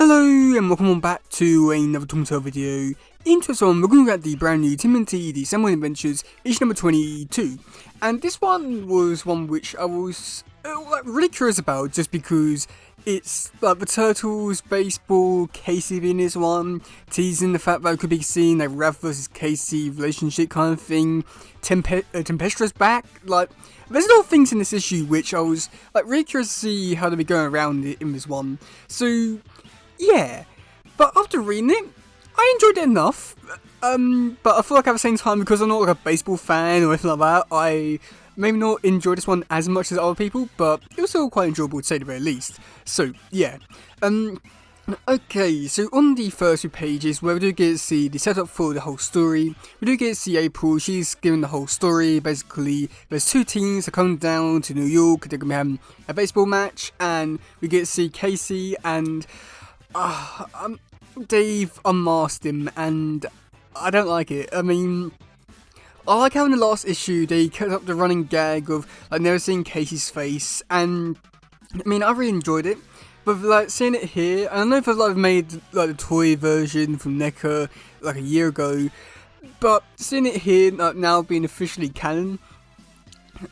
Hello and welcome on back to another Tomtail video. In this one, we're going to look at the brand new Tim and T, the Samurai Adventures, issue number 22. And this one was one which I was really curious about, just because it's like the Turtles, baseball, Casey being this one, teasing the fact that it could be seen like Raph versus Casey relationship kind of thing, Tempestra's back, like there's a lot of things in this issue which I was like really curious to see how they'd be going around it in this one. So yeah, but after reading it, I enjoyed it enough, but I feel like at the same time, because I'm not like a baseball fan or anything like that, I maybe not enjoy this one as much as other people, but it was still quite enjoyable to say the very least. So yeah, okay, so on the first few pages where we do get to see the setup for the whole story, we do get to see April. She's giving the whole story. Basically, there's two teams that come down to New York, they're going to be having a baseball match, and we get to see Casey and Dave unmasked him, and I don't like it. I mean, I like how in the last issue they kept up the running gag of like never seeing Casey's face, and I mean I really enjoyed it. But like seeing it here, and I don't know if I've like made like the toy version from NECA like a year ago, but seeing it here like, now being officially canon,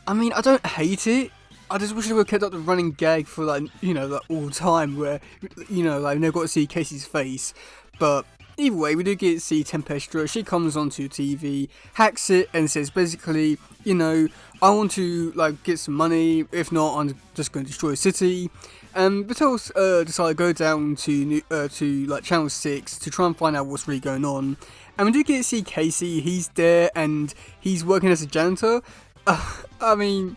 I mean I don't hate it. I just wish they would have kept up the running gag for like, you know, like all the time where, you know, like never got to see Casey's face. But either way, we do get to see Tempestra. She comes onto TV, hacks it, and says basically, you know, I want to like get some money. If not, I'm just going to destroy the city. And Battles decide to go down to like Channel 6 to try and find out what's really going on. And we do get to see Casey. He's there and he's working as a janitor. I mean,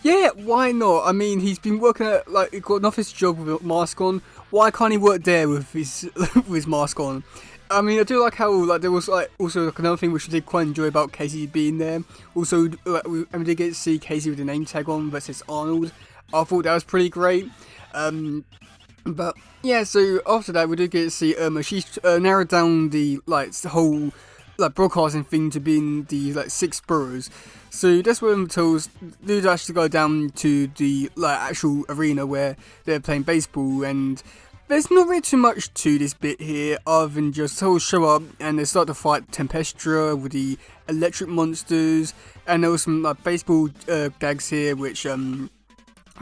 yeah, why not? I mean, he's been working at, like, he got an office job with a mask on. Why can't he work there with his with his mask on? I mean, I do like how, like, there was, like, also, like, another thing which I did quite enjoy about Casey being there. Also, like, we did get to see Casey with the name tag on versus Arnold. I thought that was pretty great. But, yeah, so after that, we did get to see Irma. She's narrowed down the, like, the whole like broadcasting thing to being the like 6 boroughs. So that's when I'm told dudes actually go down to the like actual arena where they're playing baseball, and there's not really too much to this bit here other than just whole show up and they start to fight Tempestra with the electric monsters, and there was some like baseball gags here which I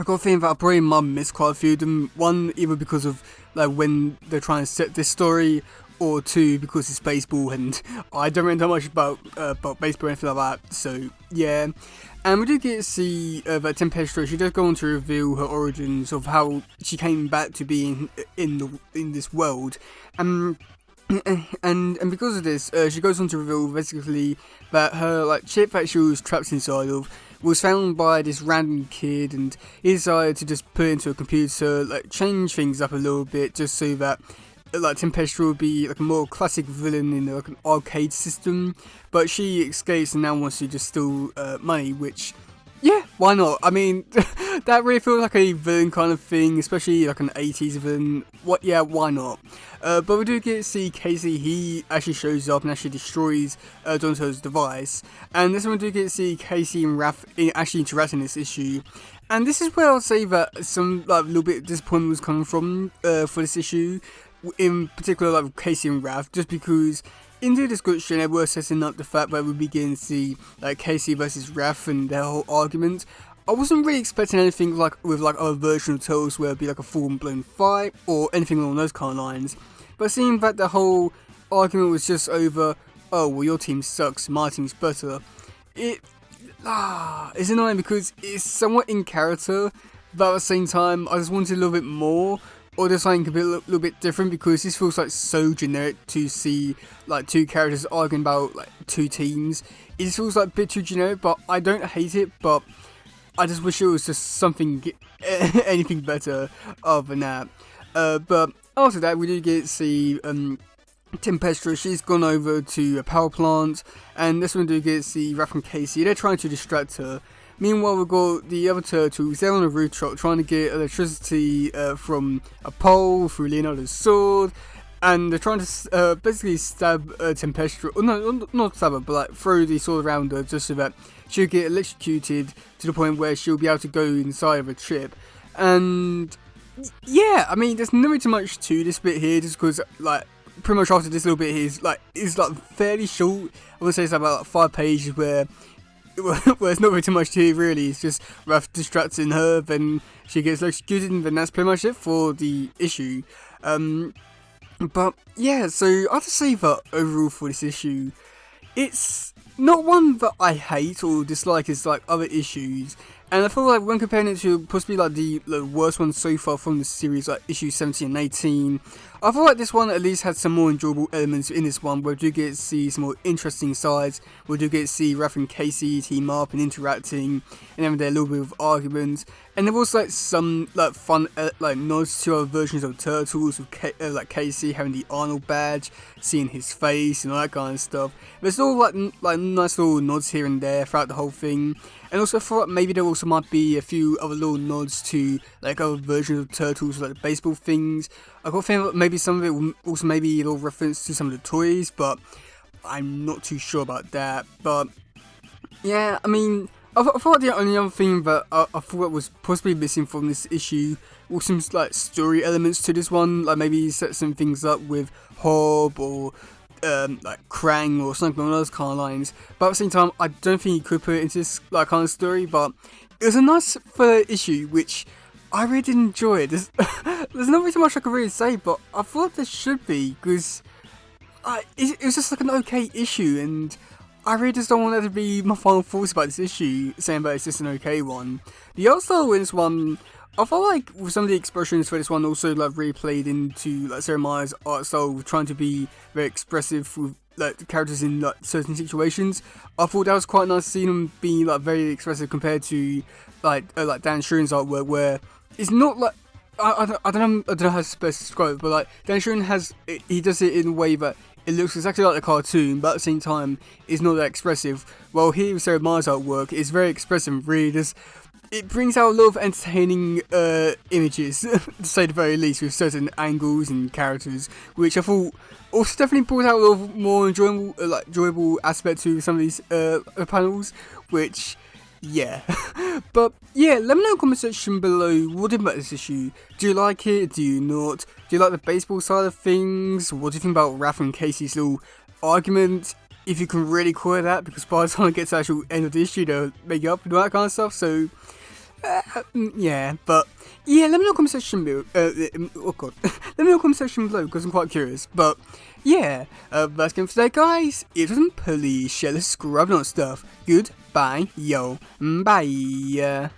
got a feeling that I probably might miss quite a few of them. One, either because of like when they're trying to set this story, or two, because it's baseball and I don't really know much about baseball or anything like that. So yeah, and we do get to see that Tempestra, she does go on to reveal her origins of how she came back to being in this world, and because of this, she goes on to reveal basically that her like chip that she was trapped inside of was found by this random kid, and he decided to just put it into a computer, like change things up a little bit just so that like Tempestra would be like a more classic villain in like an arcade system, but she escapes and now wants to just steal money, which, yeah, why not? I mean, that really feels like a villain kind of thing, especially like an 80s villain. What? Yeah, why not? But we do get to see Casey. He actually shows up and actually destroys Donato's device, and this one we do get to see Casey and Raph actually interacting in this issue. And this is where I'll say that some like little bit of disappointment was coming from for this issue. In particular, like with Casey and Raph, just because in the description they were setting up the fact that we begin to see like Casey versus Raph and their whole argument. I wasn't really expecting anything like with like other version of Tales where it'd be like a full-blown fight or anything along those kind of lines. But seeing that the whole argument was just over, oh well, your team sucks, my team's better. It's annoying because it's somewhat in character, but at the same time I just wanted a little bit more, or there's something a little bit different, because this feels like so generic to see like two characters arguing about like two teams. It just feels like a bit too generic, but I don't hate it, but I just wish it was just something, anything better other than that. But after that, we do get to see Tempestra. She's gone over to a power plant, and this one we do get to see Raph and Casey. They're trying to distract her. Meanwhile, we've got the other turtles, they're on a rooftop trying to get electricity from a pole through Leonardo's sword, and they're trying to basically stab Tempestra, or no, not stab her, but like throw the sword around her just so that she'll get electrocuted to the point where she'll be able to go inside of a chip. And Yeah, I mean, there's not really too much to this bit here, just because, like, pretty much after this little bit here is like fairly short. I would say it's about like 5 pages where there's not really too much to it really. It's just Raph distracting her, then she gets executed, and then that's pretty much it for the issue. But yeah, so I have to say that overall for this issue, it's not one that I hate or dislike as like other issues. And I feel like when comparing it to possibly like the worst one so far from the series, like issue 17 and 18, I feel like this one at least had some more enjoyable elements in this one, where we do get to see some more interesting sides, we do get to see Raph and Casey team up and interacting, and having their little bit of arguments. And there was like some like fun like nods to other versions of Turtles, with like Casey having the Arnold badge, seeing his face and all that kind of stuff. There's all like nice little nods here and there throughout the whole thing. And also I thought maybe there also might be a few other little nods to like other versions of Turtles, like the baseball things. I got a feeling that maybe some of it will also maybe a little reference to some of the toys, but I'm not too sure about that. But yeah, I mean, I thought the only other thing that I thought was possibly missing from this issue was some like story elements to this one, like maybe set some things up with Hob or like Krang or something along those kind of lines. But at the same time, I don't think you could put it into this like kind of story. But it was a nice third issue, which I really did enjoy. There's not really so much I can really say, but I thought there should be, because it was just like an okay issue, and I really just don't want that to be my final thoughts about this issue, saying that it's just an okay one. The art style in this one, I felt like with some of the expressions for this one also like really played into like Sarah Myers' art style, trying to be very expressive with like the characters in like certain situations. I thought that was quite nice seeing them being like very expressive compared to like Dan Shuren's artwork, where it's not like I don't know how to best describe it, but like Dan Shuren he does it in a way that it looks exactly like the cartoon, but at the same time it's not that expressive. While here with Sarah Myers' artwork, it's very expressive, really. It brings out a lot of entertaining images, to say the very least, with certain angles and characters, which I thought also definitely brought out a lot of more enjoyable aspects to some of these panels, which, yeah. But yeah, let me know in the comment section below what do you think about this issue. Do you like it? Do you not? Do you like the baseball side of things? What do you think about Raph and Casey's little argument? If you can really call it that, because by the time it gets to the actual end of the issue, they'll make it up and all that kind of stuff. So yeah, but yeah, let me know in the comment section below. Oh god, let me know in the comment section below, because I'm quite curious. But yeah, that's game for today, guys. It was please share the scrubbing on stuff. Goodbye, yo, bye.